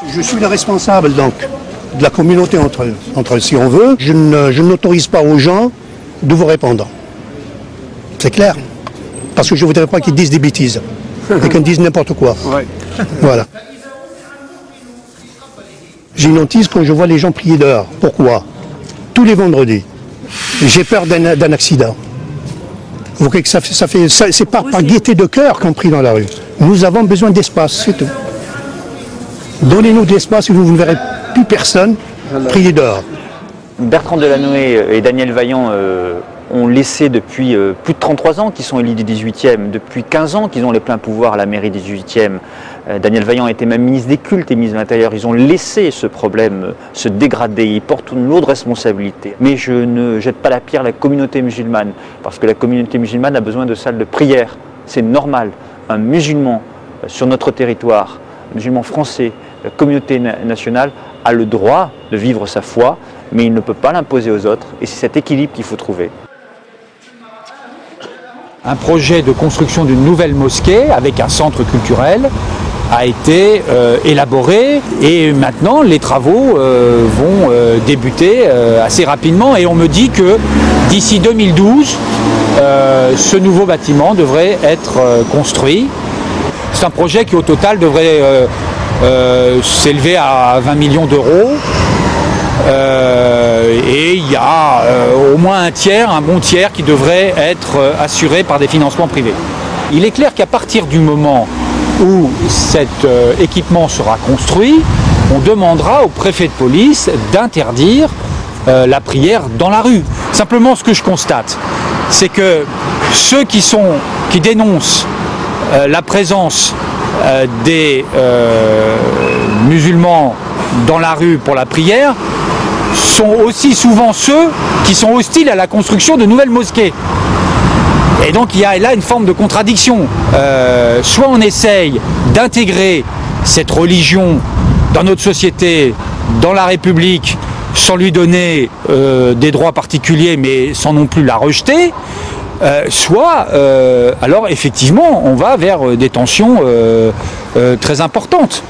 Je suis le responsable donc de la communauté entre si on veut. Je n'autorise pas aux gens de vous répondre. C'est clair. Parce que je ne voudrais pas qu'ils disent des bêtises et qu'ils disent n'importe quoi. Ouais. Voilà. J'ai une hantise quand je vois les gens prier dehors. Pourquoi? Tous les vendredis. J'ai peur d'un accident. Vous voyez que c'est pas par gaieté de cœur qu'on prie dans la rue. Nous avons besoin d'espace, c'est tout. Donnez-nous de l'espace et vous ne verrez plus personne prier dehors. Bertrand Delanoë et Daniel Vaillant ont laissé depuis plus de 33 ans qu'ils sont élus du 18e, depuis 15 ans qu'ils ont les pleins pouvoirs à la mairie du 18e. Daniel Vaillant était même ministre des cultes et ministre de l'Intérieur. Ils ont laissé ce problème se dégrader. Ils portent une lourde responsabilité. Mais je ne jette pas la pierre à la communauté musulmane, parce que la communauté musulmane a besoin de salles de prière. C'est normal. Un musulman sur notre territoire, un musulman français, la communauté nationale, a le droit de vivre sa foi, mais il ne peut pas l'imposer aux autres. Et c'est cet équilibre qu'il faut trouver. Un projet de construction d'une nouvelle mosquée avec un centre culturel a été élaboré et maintenant les travaux vont débuter assez rapidement et on me dit que d'ici 2012 ce nouveau bâtiment devrait être construit. C'est un projet qui au total devrait s'élever à 20 millions d'euros. Et il y a au moins un bon tiers qui devrait être assuré par des financements privés. Il est clair qu'à partir du moment où cet équipement sera construit, on demandera au préfet de police d'interdire la prière dans la rue. Simplement, ce que je constate, c'est que ceux qui dénoncent la présence des musulmans dans la rue pour la prière sont aussi souvent ceux qui sont hostiles à la construction de nouvelles mosquées. Et donc il y a là une forme de contradiction. Soit on essaye d'intégrer cette religion dans notre société, dans la République, sans lui donner des droits particuliers, mais sans non plus la rejeter, soit alors effectivement on va vers des tensions très importantes.